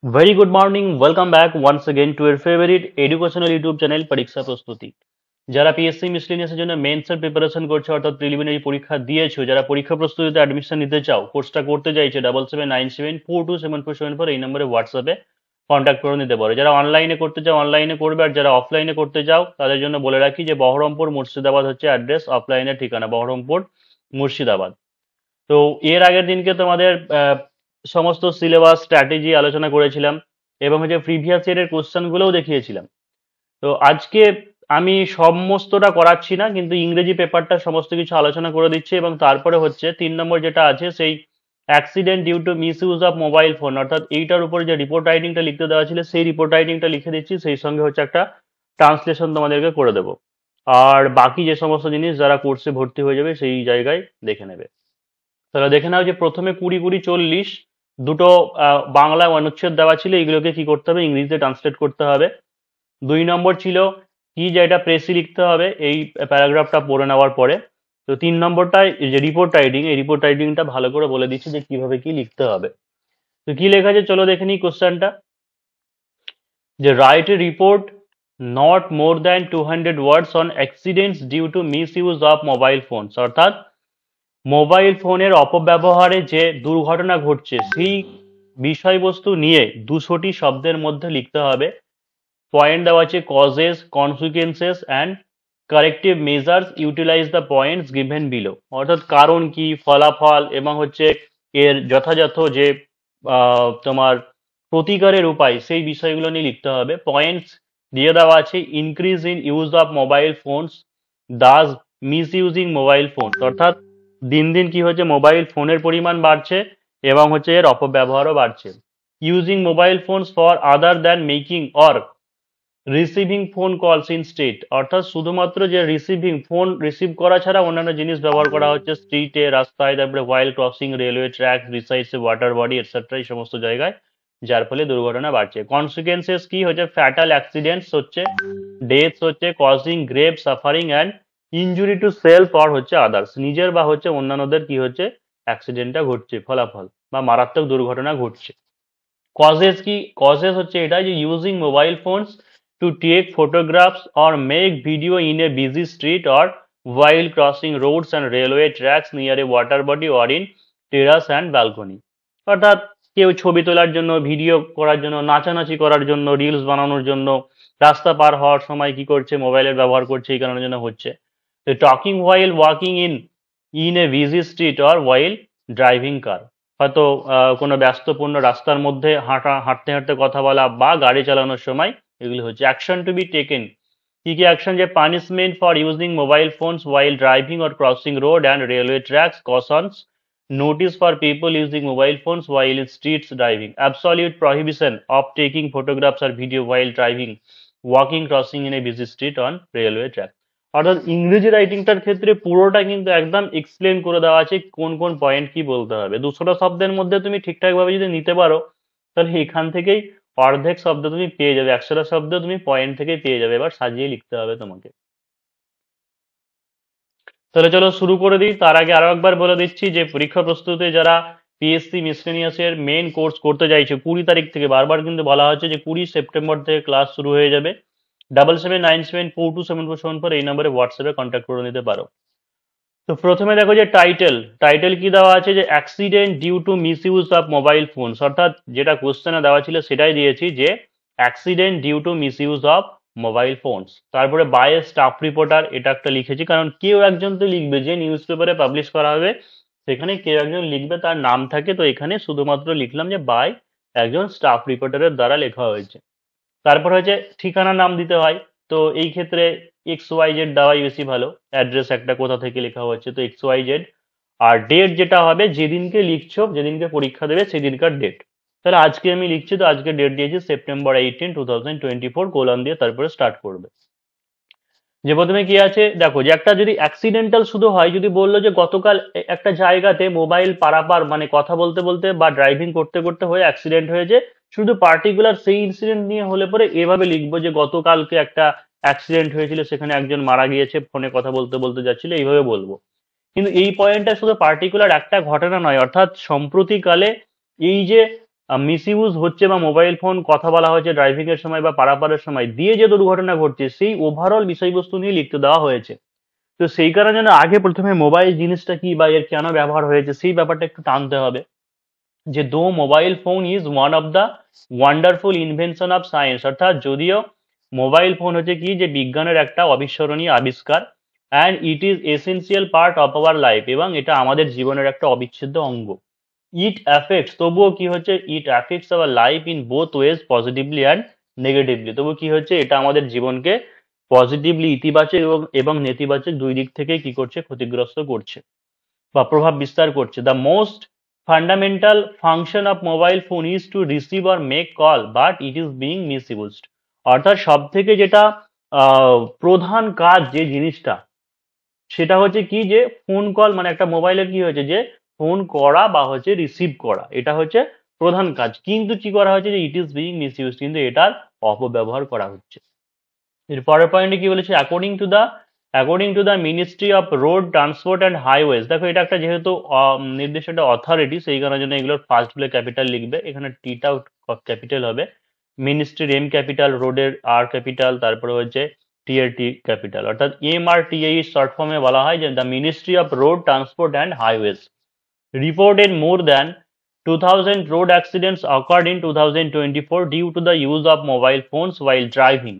Very good morning. Welcome back once again to your favorite educational YouTube channel পরীক্ষা প্রস্তুতি। যারা PSC মিসলেনিয়াসের জন্য men's এর প্রিপারেশন করছে অর্থাৎ প্রিলিমিনারি পরীক্ষা দিয়েছো, যারা পরীক্ষা প্রস্তুতিতে অ্যাডমিশন নিতে চাও, কোর্সটা করতে চাইছো, 7797427474 এই নম্বরে হোয়াটসঅ্যাপে কন্ট্যাক্ট করে নিতে পারো। যারা অনলাইনে করতে চাও অনলাইনে করবে, আর যারা অফলাইনে করতে চাও তাদের জন্য বলে রাখি যে বহরমপুর মুর্শিদাবাদ হচ্ছে অ্যাড্রেস, অফলাইনের ঠিকানা বহরমপুর মুর্শিদাবাদ। তো এর আগের দিনকে তোমাদের সমস্ত সিলেবাস স্ট্র্যাটেজি আলোচনা করেছিলাম এবং হচ্ছে প্রিভিয়াস ইয়ারের কোশ্চেন গুলোও দেখিয়েছিলাম। তো আজকে আমি সমস্তটা করাচ্ছি না, কিন্তু ইংরেজি পেপারটা সমস্ত কিছু আলোচনা করে দিচ্ছি এবং তারপরে হচ্ছে 3 নম্বর যেটা আছে সেই accident due to misuse of mobile phone, অর্থাৎ এইটার উপরে যে রিপোর্ট রাইটিংটা লিখতে দেওয়া ছিল সেই রিপোর্ট রাইটিংটা লিখে দিচ্ছি, সেই সঙ্গে হচ্ছে একটা ট্রান্সলেশন তোমাদেরকে করে দেবো। আর বাকি যে সমস্ত জিনিস যারা কোর্সে ভর্তি হয়ে যাবে সেই জায়গায় দেখে নেবে। তাহলে দেখে নাও যে প্রথমে 20-20-40 দুটো বাংলা অনুচ্ছেদ দেওয়া ছিল, এগুলোকে কি করতে হবে, ইংরেজিতে ট্রান্সলেট করতে হবে। 2 নম্বর ছিল কি, যে এটা প্রেসি লিখতে হবে এই প্যারাগ্রাফটা পড়ে নেওয়ার পরে। তো 3 নম্বরটা যে রিপোর্ট রাইটিং, এই রিপোর্ট রাইটিংটা ভালো করে বলে দিচ্ছে যে কিভাবে কি লিখতে হবে। তো কি লেখা আছে চলো দেখে নিই কোশ্চেনটা। যে write a report not more than 200 words on accidents due to misuse of mobile phones, অর্থাৎ মোবাইল ফোনের অপব্যবহারে যে দুর্ঘটনা ঘটছে সেই বিষয়বস্তু নিয়ে 200টি শব্দের মধ্যে লিখতে হবে। পয়েন্ট দেওয়া আছে causes, consequences and corrective measures, utilise the points given below, অর্থাৎ কারণ কি, ফলাফল এবং হচ্ছে এর যথাযথ যে তোমার প্রতিকারের উপায় সেই বিষয়গুলো নিয়ে লিখতে হবে। পয়েন্টস দিয়ে দেওয়া আছে increase in use of mobile phones, Das miss using mobile phone, অর্থাৎ দিন দিন কি হচ্ছে মোবাইল ফোনের পরিমাণ বাড়ছে এবং হচ্ছে এর অপব্যবহারও বাড়ছে। Using mobile phones for other than making or receiving phone calls in street, অর্থাৎ শুধুমাত্র যে রিসিভিং ফোন রিসিভ করা ছাড়া অন্যান্য জিনিস ব্যবহার করা হচ্ছে স্ট্রিটে, রাস্তায়, তারপরে while crossing railway track, resides water body etcetera, এই সমস্ত জায়গায়, যার ফলে দুর্ঘটনা বাড়ছে। কনসিকুয়েন্সেস কি হচ্ছে, ফ্যাটাল অ্যাক্সিডেন্টস হচ্ছে, ডেথ হচ্ছে, causing grave suffering and injury to self or হচ্ছে আদার্স, নিজের বা হচ্ছে অন্যান্যদের কি হচ্ছে অ্যাক্সিডেন্টটা ঘটছে, ফলাফল বা মারাত্মক দুর্ঘটনা ঘটছে। কজেস কি, কজেস হচ্ছে এটা যে using mobile phones to take photographs or make video in a busy street or while crossing roads and railway tracks near a water body or in terrace and balcony, অর্থাৎ কেউ ছবি তোলার জন্য, video করার জন্য, নাচানাচি করার জন্য, রিলস বানানোর জন্য রাস্তা পার হওয়ার সময় কি করছে, মোবাইলের ব্যবহার করছে, এই কারণের জন্য হচ্ছে। Talking while walking in a busy street or while driving car, হয়তো কোনো ব্যস্তপূর্ণ রাস্তার মধ্যে হাঁটতে হাঁটতে কথা বলা বা গাড়ি চালানোর সময়, এগুলি হচ্ছে। অ্যাকশন টু বি টেকেন, কি কি অ্যাকশন, যে punishment for using mobile phones while driving or crossing road and railway tracks, cautions, notice for people using mobile phones while in streets driving, absolute prohibition of taking photographs or video while driving, walking, crossing in a busy street on railway track, অর্থাৎ ইংরেজি রাইটিংটার ক্ষেত্রে পুরোটা কিন্তু একদম explain করে দেওয়া আছে কোন কোন পয়েন্ট কি বলতে হবে। 200টা শব্দের মধ্যে তুমি ঠিকঠাক ভাবে যদি নিতে পারো তাহলে এখান থেকেই অর্ধেক শব্দ তুমি পেয়ে যাবে, 100টা শব্দ তুমি পয়েন্ট থেকে পেয়ে যাবে। এবার সাজিয়ে লিখতে হবে তোমাকে। তাহলে চলো শুরু করে দিই। তার আগে আরো একবার বলে দিচ্ছি যে পরীক্ষা প্রস্তুতি যারা পিএসসি মিসলেনিয়াসের মেন কোর্স করতে চাইছে 20 তারিখ থেকে, বারবার কিন্তু বলা হচ্ছে যে 20 সেপ্টেম্বর থেকে ক্লাস শুরু হয়ে যাবে। 7797427474 এই নম্বরে হোয়াটসঅ্যাপে কন্ট্যাক্ট করে নিতে পারো। তো প্রথমে দেখো যে টাইটেল, টাইটেল কি দেওয়া আছে, যে accident due to misuse of mobile phones, অর্থাৎ যেটা কোশ্চেনে দেওয়া ছিল সেটাই দিয়েছি যে accident due to misuse of mobile phones. তারপরে বাই এ স্টাফ রিপোর্টার, এটা একটা লিখেছি কারণ কেউ একজন তো লিখবে, যে নিউজ পেপারে পাবলিশ করা হবে সেখানে কেউ একজন লিখবে, তার নাম থাকে, তো এখানে শুধুমাত্র লিখলাম যে বাই একজন স্টাফ রিপোর্টারের দ্বারা লেখা হয়েছে। তারপর হচ্ছে ঠিকানা নাম দিতে হয়, তো এই ক্ষেত্রে XYZ দেওয়াই বেশি ভালো, অ্যাড্রেস একটা কোথা থেকে লেখা হচ্ছে, তো XYZ। আর ডেট যেটা হবে, যেদিনকে লিখছো, যেদিনকে পরীক্ষা দেবে সেদিনকার ডেট। তাহলে আজকে আমি লিখছি, তো আজকে ডেট দিয়েছি September 18, 2024 কোলন দিয়ে তারপরে স্টার্ট করবে। যে প্রথমে কি আছে দেখো, যে একটা যদি অ্যাক্সিডেন্টাল শুধু হয়, যদি বললো যে গতকাল একটা জায়গাতে মোবাইল পারাপার মানে কথা বলতে বলতে বা ড্রাইভিং করতে করতে হয়ে অ্যাক্সিডেন্ট হয়েছে, শুধু পার্টিকুলার সেই ইনসিডেন্ট নিয়ে হলে পরে এভাবে লিখবো যে গতকালকে একটা অ্যাক্সিডেন্ট হয়েছিল, সেখানে একজন মারা গিয়েছে, ফোনে কথা বলতে বলতে যাচ্ছিল, এইভাবে বলবো। কিন্তু এই পয়েন্টটা শুধু পার্টিকুলার একটা ঘটনা নয়, অর্থাৎ সম্প্রতিকালে এই যে মিসইউজ হচ্ছে বা মোবাইল ফোন কথা বলা হয়েছে ড্রাইভিং এর সময় বা পারাপারের সময় দিয়ে যে দুর্ঘটনা ঘটছে সেই ওভারঅল বিষয়বস্তু নিয়ে লিখতে দেওয়া হয়েছে। তো সেই কারণে না আগে প্রথমে মোবাইল জিনিসটা কি বা এর কেন ব্যবহার হয়েছে সেই ব্যাপারটা একটু টানতে হবে। যে দো mobile phone is one of the wonderful invention of science, অর্থাৎ যদিও মোবাইল ফোন হচ্ছে কি যে বিজ্ঞানের একটা অবিস্মরণীয় আবিষ্কার, and it is essential part of our life, এবং এটা আমাদের জীবনের একটা অবিচ্ছেদ্য অঙ্গ। ইট অ্যাফেক্টস, তবুও কি হচ্ছে, it affects our life in both wedge, positively and negatively. তবু কি হচ্ছে, এটা আমাদের জীবনকে পজিটিভলি ইতিবাচক এবং নেতিবাচক দুই দিক থেকে কি করছে, ক্ষতিগ্রস্ত করছে বা প্রভাব বিস্তার করছে। The most fundamental function of mobile phone is to receive or make call, but it is being misused. অর্থাৎ সব থেকে যেটা প্রধান কাজ যে জিনিসটা, সেটা হচ্ছে কি যে ফোন কল, মানে একটা মোবাইলের কি হয়েছে যে ফোন করা বা হচ্ছে রিসিভ করা, এটা হচ্ছে প্রধান কাজ। কিন্তু কি করা হচ্ছে যে ইট ইজ বিং মিসইউজ, কিন্তু এটার অপব্যবহার করা হচ্ছে। এর পরের পয়েন্টে কি বলেছে, according to the ministry of road transport and highways. দেখো এটা একটা যেহেতু নির্দিষ্ট একটা অথরিটি, সেই কারণের জন্য এগুলোর ফার্স্ট বলে ক্যাপিটাল লিখবে, এখানে টিটাও ক্যাপিটাল হবে। মিনিস্ট্রির এম ক্যাপিটাল, রোডের আর ক্যাপিটাল, তারপরে হচ্ছে টি এর টি ক্যাপিটাল, অর্থাৎ MRTA শর্ট ফর্মে বলা হয় যে the ministry of road transport and highways reported more than 2000 road accidents occurred in 2024 due to the use of mobile phones while driving।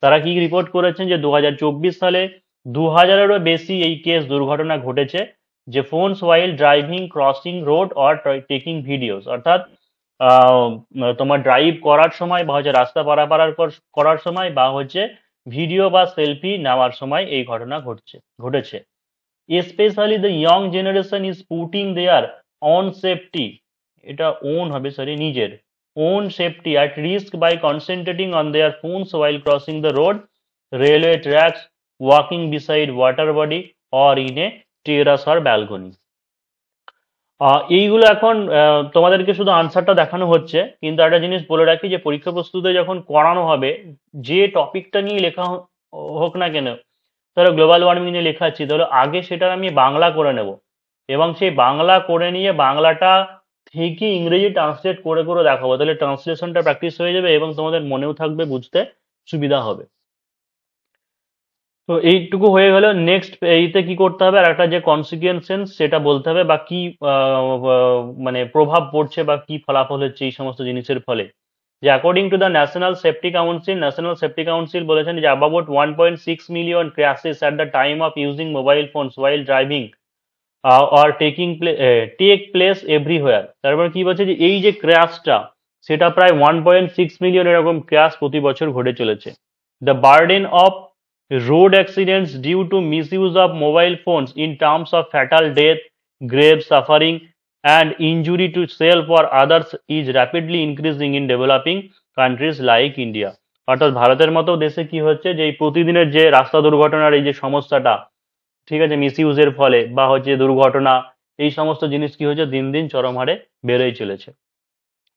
তারা কি রিপোর্ট করেছেন যে 2024 সালে 2000-এরও বেশি এই কেস দুর্ঘটনা ঘটেছে, যে phones while driving, crossing road or taking videos, অর্থাৎ আহ, তোমার ড্রাইভ করার সময় বা হচ্ছে রাস্তা পারাপার করার সময় বা হচ্ছে ভিডিও বা সেলফি নেওয়ার সময় এই ঘটনা ঘটেছে। Especially the young generation is putting their own safety, এটা own হবে সরি নিজের own safety at risk by concentrating on their phones while crossing the road, railway tracks, walking beside water body or in a terrace or balcony। এইগুলো এখন তোমাদেরকে শুধু আনসারটা দেখানো হচ্ছে, কিন্তু একটা জিনিস বলে রাখি যে পরীক্ষা প্রস্তুতি যখন করানো হবে, যে টপিকটা নিয়ে লেখা হোক না কেন, ধরো গ্লোবাল ওয়ার্মিং নিয়ে লেখা আছে, ধরো আগে সেটা আমি বাংলা করে নেব, এবং সেই বাংলা করে নিয়ে বাংলাটা থেকে ইংরেজি ট্রান্সলেট করে করে দেখাবো, তাহলে ট্রান্সলেশনটা প্র্যাকটিস হয়ে যাবে এবং তোমাদের মনেও থাকবে, বুঝতে সুবিধা হবে। তো এইটুকু হয়ে গেল। নেক্সট এইতে কি করতে হবে, আর একটা যে কনসিকুয়েন্সেস সেটা বলতে হবে, বা কি মানে প্রভাব পড়ছে বা কি ফলাফল হচ্ছে এই সমস্ত জিনিসের ফলে। যে according to the National Safety Council বলেছেন যে about 1.6 million crashes at the time of using mobile phones while driving or take place everywhere. তারপর কি বলছে যে এই যে ক্র্যাশটা, সেটা প্রায় 1.6 মিলিয়ন এরকম ক্র্যাশ প্রতি বছর ঘটে চলেছে। The burden of road accidents due to misuse of mobile phones in terms of fatal death, grave suffering, and injury to self or others is rapidly increasing in developing countries like India। অর্থাৎ ভারতের মতো দেশে কি হচ্ছে যে এই প্রতিদিনের যে রাস্তা দুর্ঘটনার এই যে সমস্যাটা, ঠিক আছে, মিসইউজের ফলে বা হচ্ছে দুর্ঘটনা, এই সমস্ত জিনিস কি হচ্ছে দিন দিন চরম হারে বেড়েই চলেছে।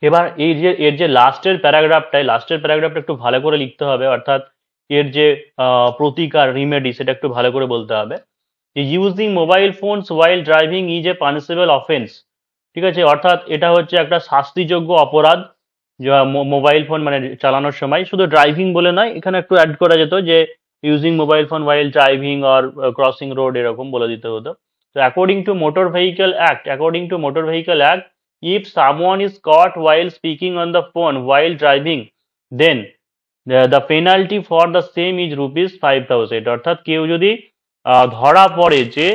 এবার এই যে এর যে লাস্টের প্যারাগ্রাফটা একটু ভালো করে লিখতে হবে, অর্থাৎ এর যে প্রতিকার রিমেডি সেটা একটু ভালো করে বলতে হবে। Using mobile phones while driving is a punishable offence. ঠিক আছে, অর্থাৎ এটা হচ্ছে একটা শাস্তিযোগ্য অপরাধ। মোবাইল ফোন মানে চালানোর সময়, শুধু ড্রাইভিং বলে নয়, এখানে একটু অ্যাড করা যেত যে using mobile phone while driving or crossing road, এরকম বলে দিতে হতো। তো according to motor vehicle act, if someone is caught while speaking on the phone while driving, then the penalty for the same is rupees 5000। অর্থাৎ কেউ যদি ধরা পড়ে যে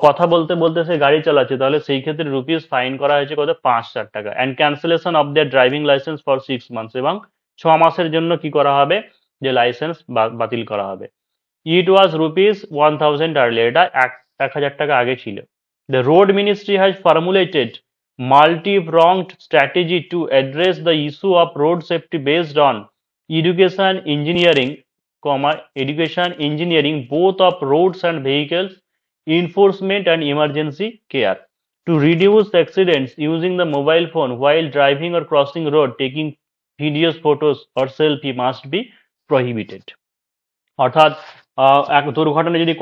কথা বলতে বলতে সে গাড়ি চালাচ্ছে, তাহলে সেই ক্ষেত্রে রুপিস ফাইন করা হয়েছে কত, 5000 টাকা, and cancellation of their driving licence for 6 months, এবং 6 মাসের জন্য কি করা হবে, যে লাইসেন্স বাতিল করা হবে। ইট ওয়াজ rupees 1000 আর্লিয়ার, এটা 1000 টাকা আগে ছিল। The road ministry has formulated multi-pronged strategy to address the issue of road safety based on education engineering both of roads and vehicles, enforcement and emergency care, to reduce accidents using the mobile phone while driving or crossing road, taking videos, photos or selfie must be prohibited। অর্থাৎ এক দুর্ঘটনা যদি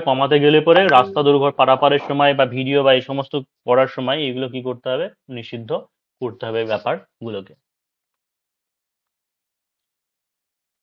কমাতে গেলে পরে রাস্তা পারাপারের সময় বা ভিডিও বা এই সমস্ত করার সময় এগুলো কি করতে হবে, নিষিদ্ধ করতে হবে ব্যাপারগুলোকে।